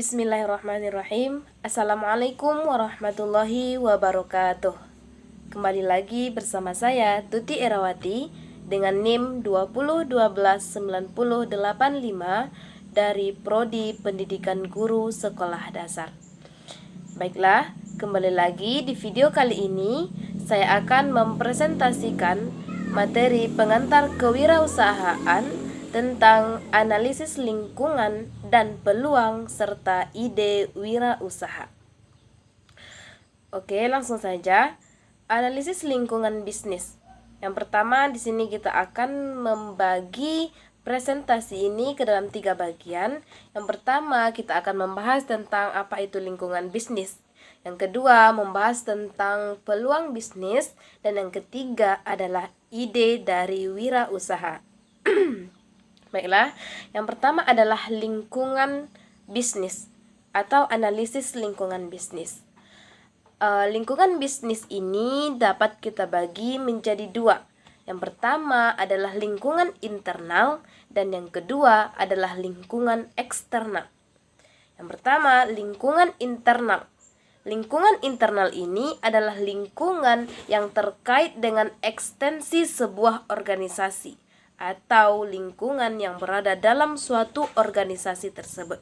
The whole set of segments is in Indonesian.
Bismillahirrahmanirrahim. Assalamualaikum warahmatullahi wabarakatuh. Kembali lagi bersama saya Tuti Erawati dengan NIM 2012985 dari Prodi Pendidikan Guru Sekolah Dasar. Baiklah, kembali lagi di video kali ini saya akan mempresentasikan materi pengantar kewirausahaan tentang analisis lingkungan dan peluang serta ide wirausaha. Oke, langsung saja. Analisis lingkungan bisnis. Yang pertama, di sini kita akan membagi presentasi ini ke dalam 3 bagian. Yang pertama, kita akan membahas tentang apa itu lingkungan bisnis. Yang kedua, membahas tentang peluang bisnis. Dan yang ketiga adalah ide dari wirausaha. Baiklah, yang pertama adalah lingkungan bisnis atau analisis lingkungan bisnis. Lingkungan bisnis ini dapat kita bagi menjadi 2. Yang pertama adalah lingkungan internal dan yang kedua adalah lingkungan eksternal. Yang pertama, lingkungan internal. Lingkungan internal ini adalah lingkungan yang terkait dengan ekstensi sebuah organisasi atau lingkungan yang berada dalam suatu organisasi tersebut.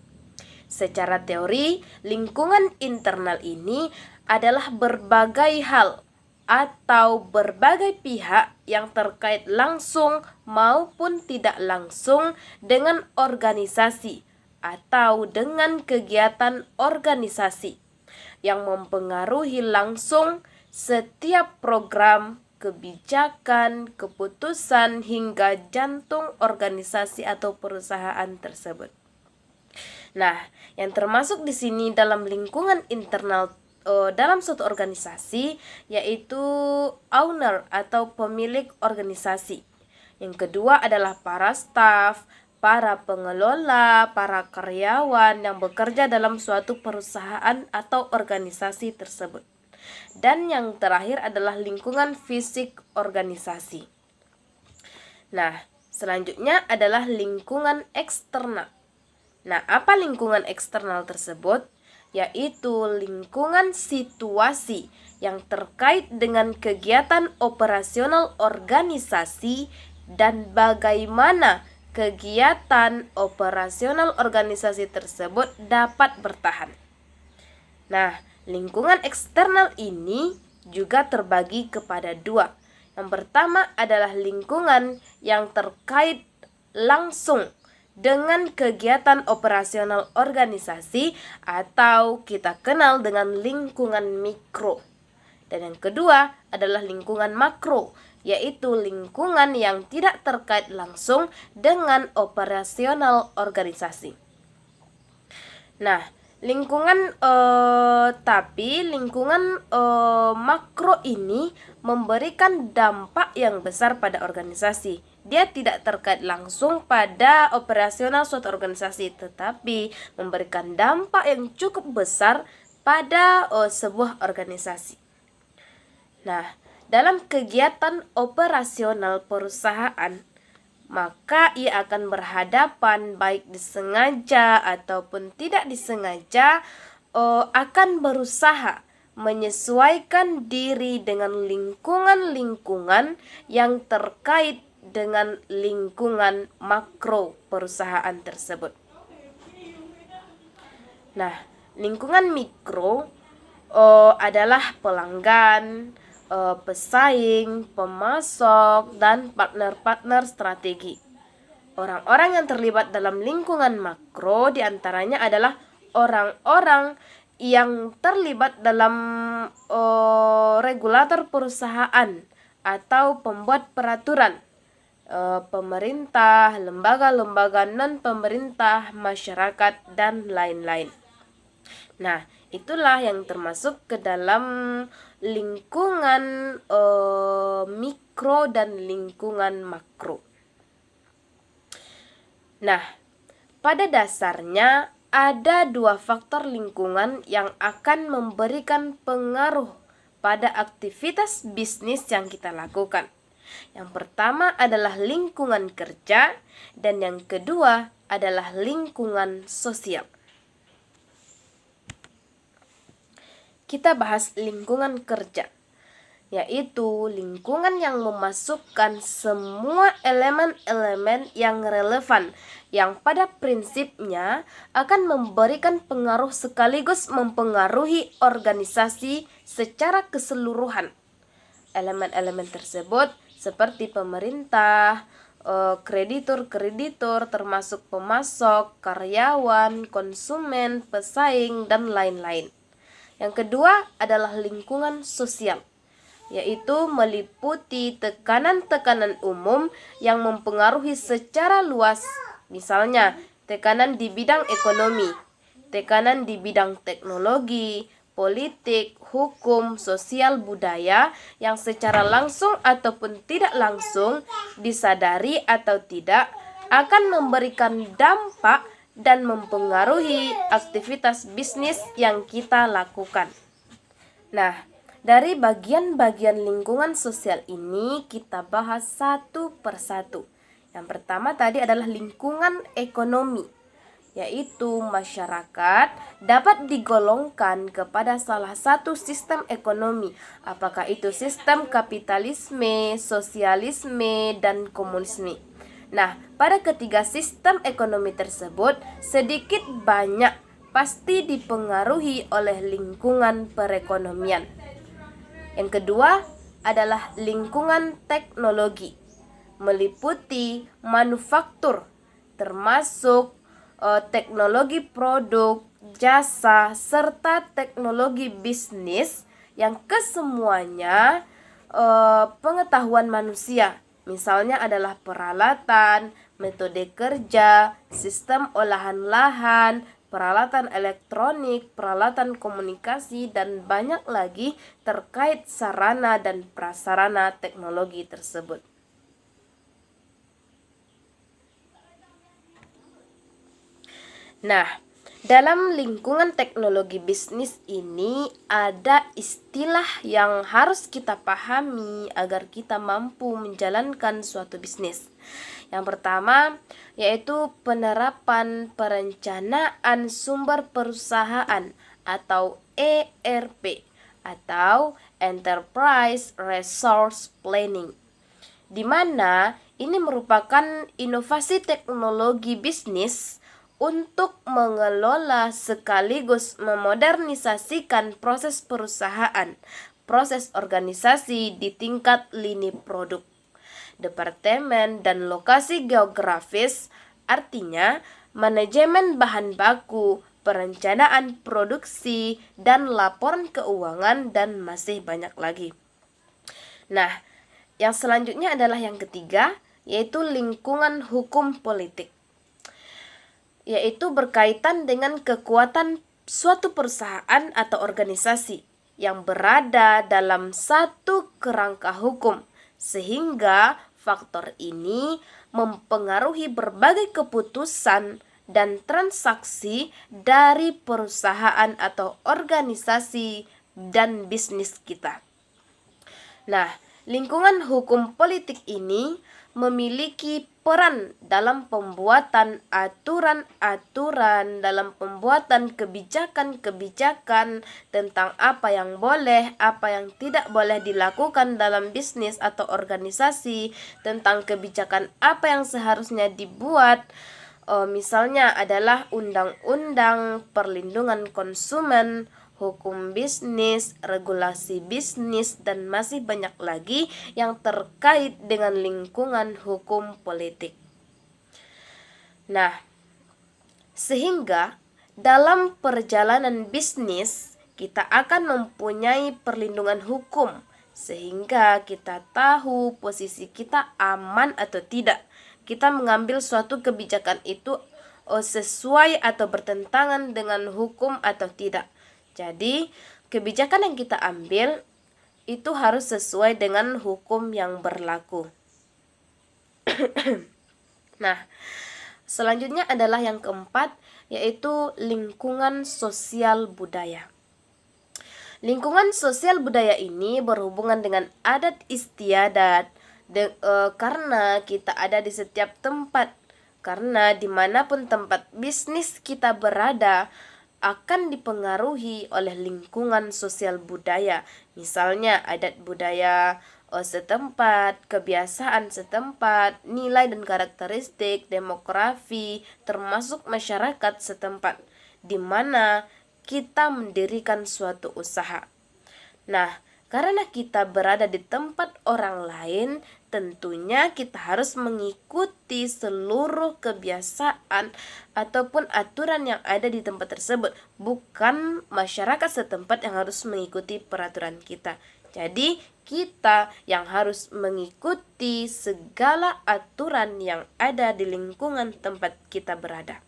Secara teori, lingkungan internal ini adalah berbagai hal atau berbagai pihak yang terkait langsung maupun tidak langsung dengan organisasi atau dengan kegiatan organisasi yang mempengaruhi langsung setiap program, kebijakan, keputusan, hingga jantung organisasi atau perusahaan tersebut. Nah, yang termasuk di sini dalam lingkungan internal dalam suatu organisasi yaitu owner atau pemilik organisasi. Yang kedua adalah para staf, para pengelola, para karyawan yang bekerja dalam suatu perusahaan atau organisasi tersebut. Dan yang terakhir adalah lingkungan fisik organisasi. Nah, selanjutnya adalah lingkungan eksternal. Nah, apa lingkungan eksternal tersebut? Yaitu lingkungan situasi yang terkait dengan kegiatan operasional organisasi dan bagaimana kegiatan operasional organisasi tersebut dapat bertahan. Nah, lingkungan eksternal ini juga terbagi kepada 2. Yang pertama adalah lingkungan yang terkait langsung dengan kegiatan operasional organisasi atau kita kenal dengan lingkungan mikro. Dan yang kedua adalah lingkungan makro, yaitu lingkungan yang tidak terkait langsung dengan operasional organisasi. Nah, lingkungan makro ini memberikan dampak yang besar pada organisasi. Dia tidak terkait langsung pada operasional suatu organisasi, tetapi memberikan dampak yang cukup besar pada sebuah organisasi. Nah, dalam kegiatan operasional perusahaan, maka ia akan berhadapan baik disengaja ataupun tidak disengaja akan berusaha menyesuaikan diri dengan lingkungan-lingkungan yang terkait dengan lingkungan makro perusahaan tersebut. Nah, lingkungan mikro adalah pelanggan, pesaing, pemasok, dan partner-partner strategi. Orang-orang yang terlibat dalam lingkungan makro diantaranya adalah orang-orang yang terlibat dalam regulator perusahaan atau pembuat peraturan, pemerintah, lembaga-lembaga non-pemerintah, masyarakat, dan lain-lain. Nah, itulah yang termasuk ke dalam lingkungan mikro dan lingkungan makro. Nah, pada dasarnya ada 2 faktor lingkungan yang akan memberikan pengaruh pada aktivitas bisnis yang kita lakukan. Yang pertama adalah lingkungan kerja dan yang kedua adalah lingkungan sosial. kita bahas lingkungan kerja, yaitu lingkungan yang memasukkan semua elemen-elemen yang relevan yang pada prinsipnya akan memberikan pengaruh sekaligus mempengaruhi organisasi secara keseluruhan. Elemen-elemen tersebut seperti pemerintah, kreditur-kreditur termasuk pemasok, karyawan, konsumen, pesaing, dan lain-lain. Yang kedua adalah lingkungan sosial, yaitu meliputi tekanan-tekanan umum yang mempengaruhi secara luas, misalnya tekanan di bidang ekonomi, tekanan di bidang teknologi, politik, hukum, sosial, budaya yang secara langsung ataupun tidak langsung, disadari atau tidak, akan memberikan dampak dan mempengaruhi aktivitas bisnis yang kita lakukan. Nah, dari bagian-bagian lingkungan sosial ini kita bahas satu persatu. Yang pertama tadi adalah lingkungan ekonomi, yaitu masyarakat dapat digolongkan kepada salah satu sistem ekonomi, apakah itu sistem kapitalisme, sosialisme, dan komunisme. Nah, pada ketiga sistem ekonomi tersebut sedikit banyak pasti dipengaruhi oleh lingkungan perekonomian. Yang kedua adalah lingkungan teknologi, meliputi manufaktur, termasuk teknologi produk, jasa, serta teknologi bisnis yang kesemuanya pengetahuan manusia. Misalnya adalah peralatan, metode kerja, sistem olahan lahan, peralatan elektronik, peralatan komunikasi, dan banyak lagi terkait sarana dan prasarana teknologi tersebut. Nah, dalam lingkungan teknologi bisnis ini ada istilah yang harus kita pahami agar kita mampu menjalankan suatu bisnis. Yang pertama yaitu penerapan perencanaan sumber perusahaan atau ERP atau Enterprise Resource Planning, di mana ini merupakan inovasi teknologi bisnis untuk mengelola sekaligus memodernisasikan proses perusahaan, proses organisasi di tingkat lini produk, departemen, dan lokasi geografis, artinya manajemen bahan baku, perencanaan produksi, dan laporan keuangan, dan masih banyak lagi. Nah, yang selanjutnya adalah yang ketiga, yaitu lingkungan hukum politik, yaitu berkaitan dengan kekuatan suatu perusahaan atau organisasi yang berada dalam satu kerangka hukum, sehingga faktor ini mempengaruhi berbagai keputusan dan transaksi dari perusahaan atau organisasi dan bisnis kita. Nah, lingkungan hukum politik ini memiliki peran dalam pembuatan aturan-aturan, dalam pembuatan kebijakan-kebijakan tentang apa yang boleh, apa yang tidak boleh dilakukan dalam bisnis atau organisasi, tentang kebijakan apa yang seharusnya dibuat. Misalnya adalah undang-undang perlindungan konsumen, hukum bisnis, regulasi bisnis, dan masih banyak lagi yang terkait dengan lingkungan hukum politik. Nah, sehingga dalam perjalanan bisnis kita akan mempunyai perlindungan hukum, sehingga kita tahu posisi kita aman atau tidak. Kita mengambil suatu kebijakan itu sesuai atau bertentangan dengan hukum atau tidak. Jadi, kebijakan yang kita ambil itu harus sesuai dengan hukum yang berlaku. Nah, selanjutnya adalah yang keempat, yaitu lingkungan sosial budaya. Lingkungan sosial budaya ini berhubungan dengan adat istiadat, karena kita ada di setiap tempat. Karena dimanapun tempat bisnis kita berada, akan dipengaruhi oleh lingkungan sosial budaya, misalnya adat budaya setempat, kebiasaan setempat, nilai dan karakteristik, demografi, termasuk masyarakat setempat, di mana kita mendirikan suatu usaha. Nah, karena kita berada di tempat orang lain, tentunya kita harus mengikuti seluruh kebiasaan ataupun aturan yang ada di tempat tersebut. Bukan masyarakat setempat yang harus mengikuti peraturan kita. Jadi, kita yang harus mengikuti segala aturan yang ada di lingkungan tempat kita berada.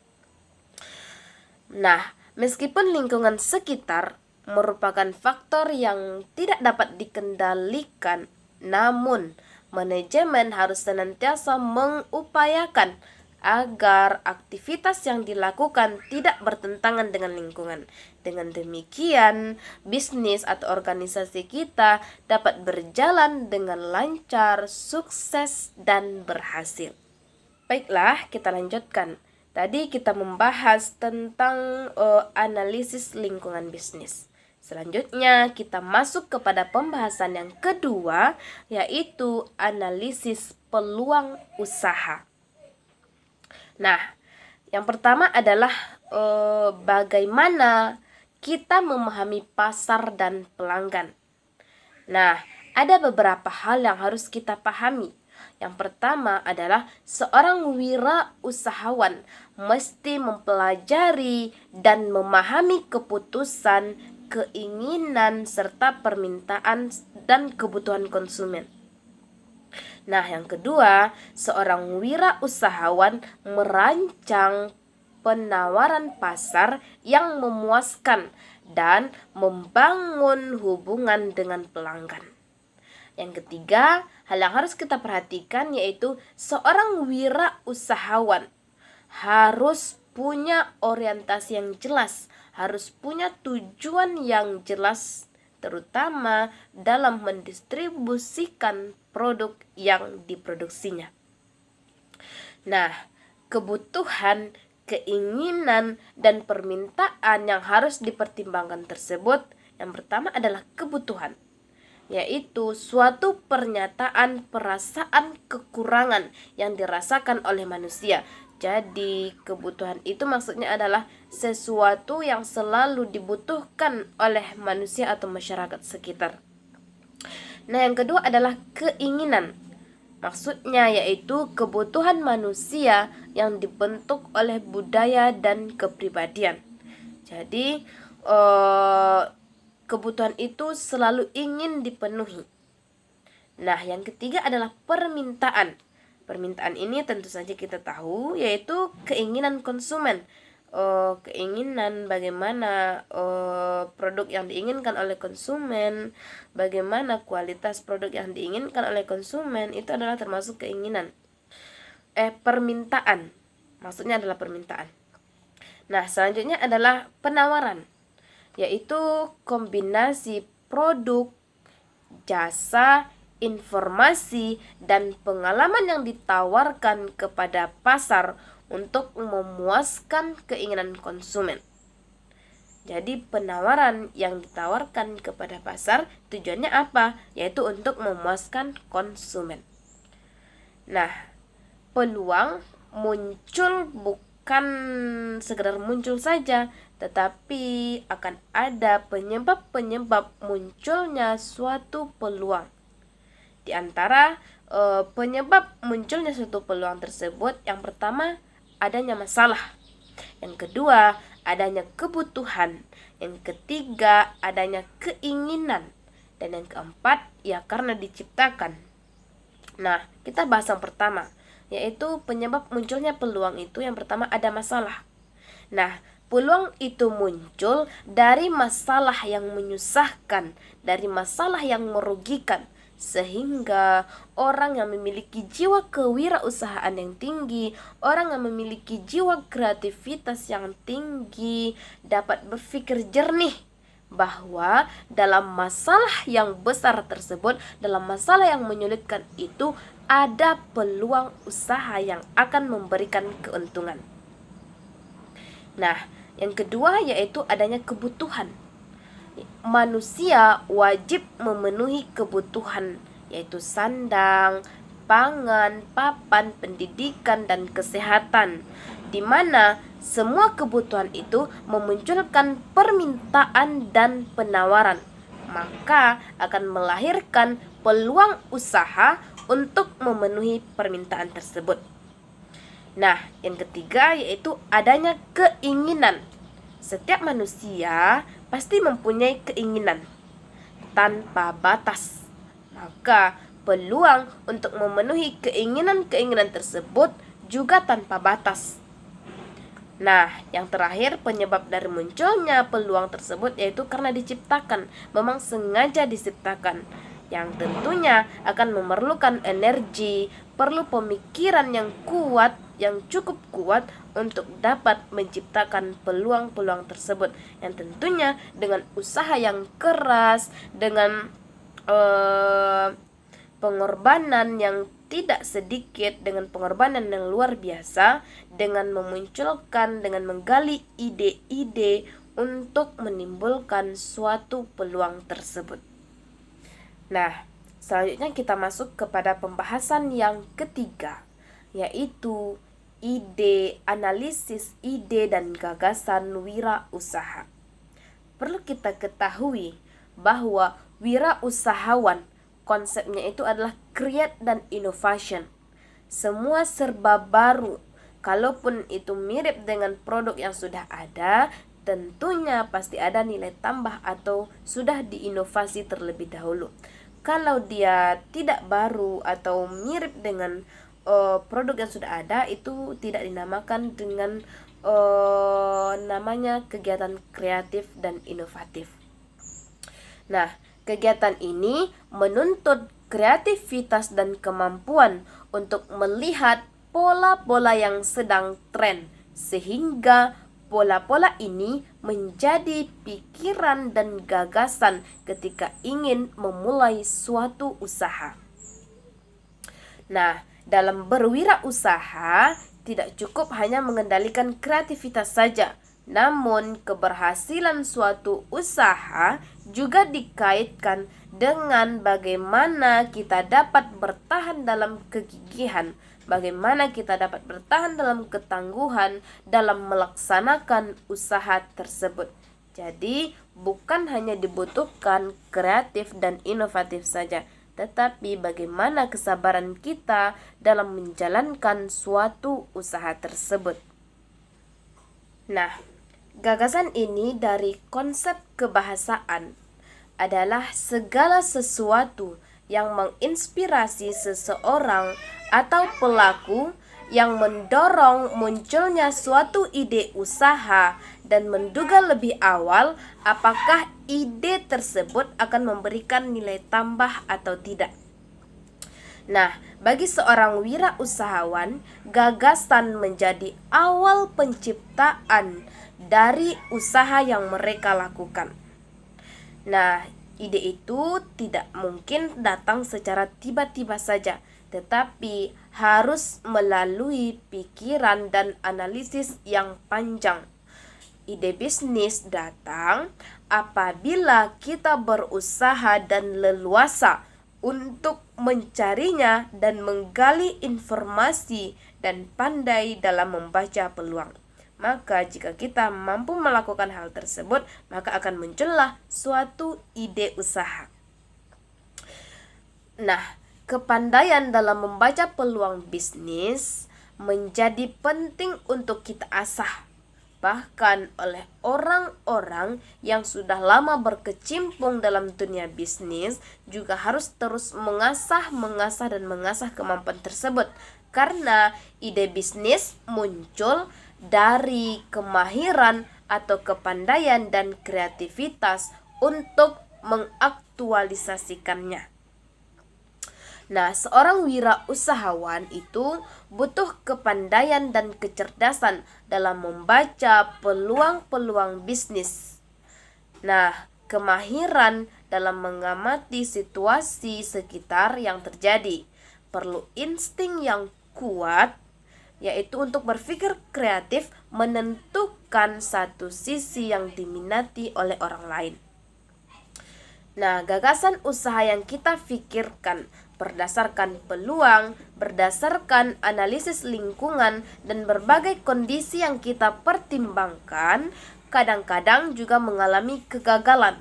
Nah, meskipun lingkungan sekitar merupakan faktor yang tidak dapat dikendalikan, namun manajemen harus senantiasa mengupayakan agar aktivitas yang dilakukan tidak bertentangan dengan lingkungan. Dengan demikian, bisnis atau organisasi kita dapat berjalan dengan lancar, sukses, dan berhasil. Baiklah, kita lanjutkan. Tadi kita membahas tentang analisis lingkungan bisnis. Selanjutnya kita masuk kepada pembahasan yang kedua, yaitu analisis peluang usaha. Nah, yang pertama adalah bagaimana kita memahami pasar dan pelanggan. Nah, ada beberapa hal yang harus kita pahami. Yang pertama adalah seorang wirausahawan mesti mempelajari dan memahami keputusan, keinginan, serta permintaan dan kebutuhan konsumen. Nah, yang kedua, seorang wirausahawan merancang penawaran pasar yang memuaskan dan membangun hubungan dengan pelanggan. Yang ketiga, hal yang harus kita perhatikan yaitu seorang wirausahawan harus punya orientasi yang jelas, harus punya tujuan yang jelas, terutama dalam mendistribusikan produk yang diproduksinya. Nah, kebutuhan, keinginan, dan permintaan yang harus dipertimbangkan tersebut, yang pertama adalah kebutuhan, yaitu suatu pernyataan perasaan kekurangan yang dirasakan oleh manusia. Jadi kebutuhan itu maksudnya adalah sesuatu yang selalu dibutuhkan oleh manusia atau masyarakat sekitar. Nah, yang kedua adalah keinginan. Maksudnya yaitu kebutuhan manusia yang dibentuk oleh budaya dan kepribadian. Jadi kebutuhan itu selalu ingin dipenuhi. Nah, yang ketiga adalah permintaan. Permintaan ini tentu saja kita tahu yaitu keinginan konsumen. Keinginan bagaimana produk yang diinginkan oleh konsumen, bagaimana kualitas produk yang diinginkan oleh konsumen, itu adalah termasuk keinginan. Permintaan, maksudnya adalah permintaan. Nah, selanjutnya adalah penawaran, yaitu kombinasi produk, jasa, informasi, dan pengalaman yang ditawarkan kepada pasar untuk memuaskan keinginan konsumen. Jadi penawaran yang ditawarkan kepada pasar tujuannya apa? Yaitu untuk memuaskan konsumen. Nah, peluang muncul bukan sekedar muncul saja, tetapi akan ada penyebab-penyebab munculnya suatu peluang. Di antara penyebab munculnya suatu peluang tersebut, yang pertama adanya masalah, yang kedua adanya kebutuhan, yang ketiga adanya keinginan, dan yang keempat ya karena diciptakan. Nah, kita bahas yang pertama, yaitu penyebab munculnya peluang itu. Yang pertama ada masalah. Nah, peluang itu muncul dari masalah yang menyusahkan, dari masalah yang merugikan, sehingga orang yang memiliki jiwa kewirausahaan yang tinggi, orang yang memiliki jiwa kreativitas yang tinggi dapat berpikir jernih bahwa dalam masalah yang besar tersebut, dalam masalah yang menyulitkan itu, ada peluang usaha yang akan memberikan keuntungan. Nah, Yang kedua yaitu adanya kebutuhan. Manusia wajib memenuhi kebutuhan, yaitu sandang, pangan, papan, pendidikan, dan kesehatan, di mana semua kebutuhan itu memunculkan permintaan dan penawaran, maka akan melahirkan peluang usaha untuk memenuhi permintaan tersebut. Nah, yang ketiga yaitu adanya keinginan. Setiap manusia pasti mempunyai keinginan tanpa batas. Maka peluang untuk memenuhi keinginan-keinginan tersebut juga tanpa batas. Nah, yang terakhir penyebab dari munculnya peluang tersebut yaitu karena diciptakan, memang sengaja diciptakan, yang tentunya akan memerlukan energi, perlu pemikiran yang kuat, yang cukup kuat untuk dapat menciptakan peluang-peluang tersebut, yang tentunya dengan usaha yang keras, dengan pengorbanan yang tidak sedikit, dengan pengorbanan yang luar biasa, dengan memunculkan, dengan menggali ide-ide untuk menimbulkan suatu peluang tersebut. Nah, selanjutnya kita masuk kepada pembahasan yang ketiga, yaitu ide, analisis ide dan gagasan wirausaha. Perlu kita ketahui bahwa wirausahawan konsepnya itu adalah create dan innovation. Semua serba baru. Kalaupun itu mirip dengan produk yang sudah ada, tentunya pasti ada nilai tambah atau sudah diinovasi terlebih dahulu. Kalau dia tidak baru atau mirip dengan produk yang sudah ada, itu tidak dinamakan dengan namanya kegiatan kreatif dan inovatif. Nah, kegiatan ini menuntut kreativitas dan kemampuan untuk melihat pola-pola yang sedang tren, sehingga pola-pola ini menjadi pikiran dan gagasan ketika ingin memulai suatu usaha. Nah, dalam berwirausaha tidak cukup hanya mengendalikan kreativitas saja, namun keberhasilan suatu usaha juga dikaitkan dengan bagaimana kita dapat bertahan dalam kegigihan, bagaimana kita dapat bertahan dalam ketangguhan dalam melaksanakan usaha tersebut. Jadi, bukan hanya dibutuhkan kreatif dan inovatif saja, tetapi bagaimana kesabaran kita dalam menjalankan suatu usaha tersebut. Nah, gagasan ini dari konsep kebahasaan adalah segala sesuatu yang menginspirasi seseorang atau pelaku yang mendorong munculnya suatu ide usaha dan menduga lebih awal apakah ide tersebut akan memberikan nilai tambah atau tidak. Nah, bagi seorang wirausahawan, gagasan menjadi awal penciptaan dari usaha yang mereka lakukan. Nah, ide itu tidak mungkin datang secara tiba-tiba saja, tetapi harus melalui pikiran dan analisis yang panjang. Ide bisnis datang apabila kita berusaha dan leluasa untuk mencarinya dan menggali informasi dan pandai dalam membaca peluang. Maka jika kita mampu melakukan hal tersebut, maka akan muncullah suatu ide usaha. Nah, kepandaian dalam membaca peluang bisnis menjadi penting untuk kita asah, bahkan oleh orang-orang yang sudah lama berkecimpung dalam dunia bisnis juga harus terus mengasah kemampuan tersebut, karena ide bisnis muncul dari kemahiran atau kepandaian dan kreativitas untuk mengaktualisasikannya. Nah, seorang wirausahawan itu butuh kepandaian dan kecerdasan dalam membaca peluang-peluang bisnis. Nah, kemahiran dalam mengamati situasi sekitar yang terjadi. Perlu insting yang kuat, yaitu untuk berpikir kreatif, menentukan bukan satu sisi yang diminati oleh orang lain. Nah, gagasan usaha yang kita pikirkan berdasarkan peluang, berdasarkan analisis lingkungan, dan berbagai kondisi yang kita pertimbangkan, kadang-kadang juga mengalami kegagalan.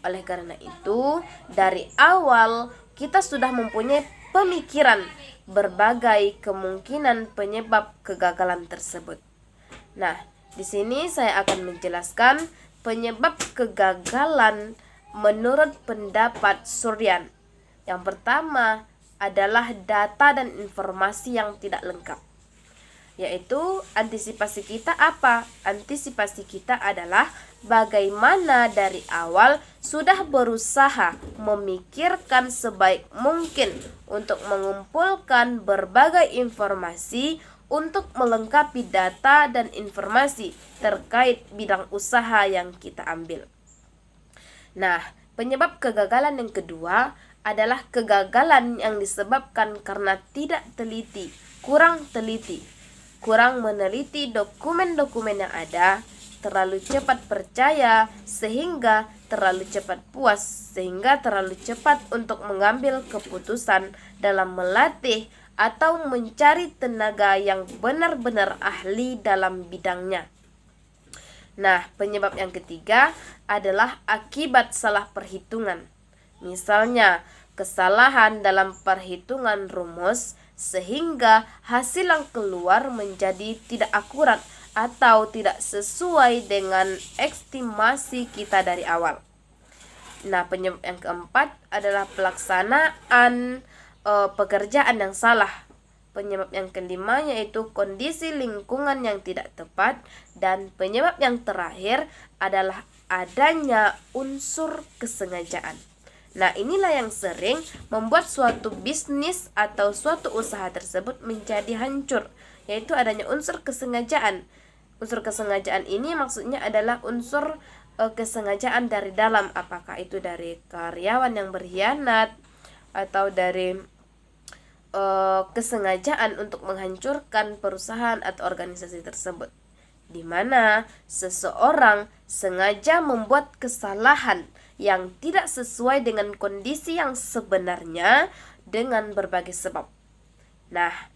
Oleh karena itu, dari awal kita sudah mempunyai pemikiran berbagai kemungkinan penyebab kegagalan tersebut. Nah, di sini saya akan menjelaskan penyebab kegagalan menurut pendapat Suryan. Yang pertama adalah data dan informasi yang tidak lengkap. Yaitu antisipasi kita apa? Antisipasi kita adalah bagaimana dari awal sudah berusaha memikirkan sebaik mungkin untuk mengumpulkan berbagai informasi untuk melengkapi data dan informasi terkait bidang usaha yang kita ambil. Nah, penyebab kegagalan yang kedua adalah kegagalan yang disebabkan karena tidak teliti, kurang meneliti dokumen-dokumen yang ada, terlalu cepat percaya sehingga terlalu cepat puas, sehingga terlalu cepat untuk mengambil keputusan dalam melatih atau mencari tenaga yang benar-benar ahli dalam bidangnya. Nah, penyebab yang ketiga adalah akibat salah perhitungan. Misalnya, kesalahan dalam perhitungan rumus sehingga hasil yang keluar menjadi tidak akurat atau tidak sesuai dengan estimasi kita dari awal. Nah, penyebab yang keempat adalah pelaksanaan pekerjaan yang salah. Penyebab yang kelima yaitu kondisi lingkungan yang tidak tepat, dan penyebab yang terakhir adalah adanya unsur kesengajaan. Nah, inilah yang sering membuat suatu bisnis atau suatu usaha tersebut menjadi hancur, yaitu adanya unsur kesengajaan. Unsur kesengajaan ini maksudnya adalah unsur kesengajaan dari dalam, apakah itu dari karyawan yang berkhianat atau dari kesengajaan untuk menghancurkan perusahaan atau organisasi tersebut, di mana seseorang sengaja membuat kesalahan yang tidak sesuai dengan kondisi yang sebenarnya dengan berbagai sebab. Nah,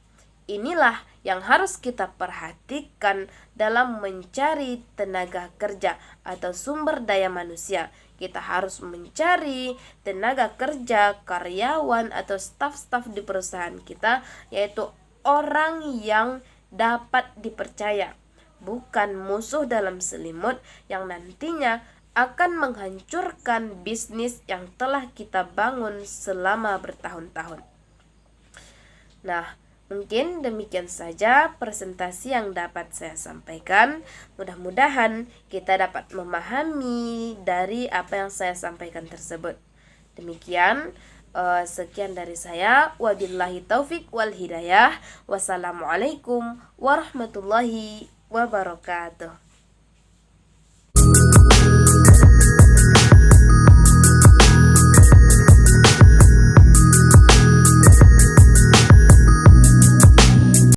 inilah yang harus kita perhatikan dalam mencari tenaga kerja atau sumber daya manusia. Kita harus mencari tenaga kerja, karyawan atau staf-staf di perusahaan kita, yaitu orang yang dapat dipercaya, bukan musuh dalam selimut yang nantinya akan menghancurkan bisnis yang telah kita bangun selama bertahun-tahun. Nah, mungkin demikian saja presentasi yang dapat saya sampaikan. Mudah-mudahan kita dapat memahami dari apa yang saya sampaikan tersebut. Demikian, sekian dari saya. Wabillahi taufik wal hidayah. Wassalamualaikum warahmatullahi wabarakatuh.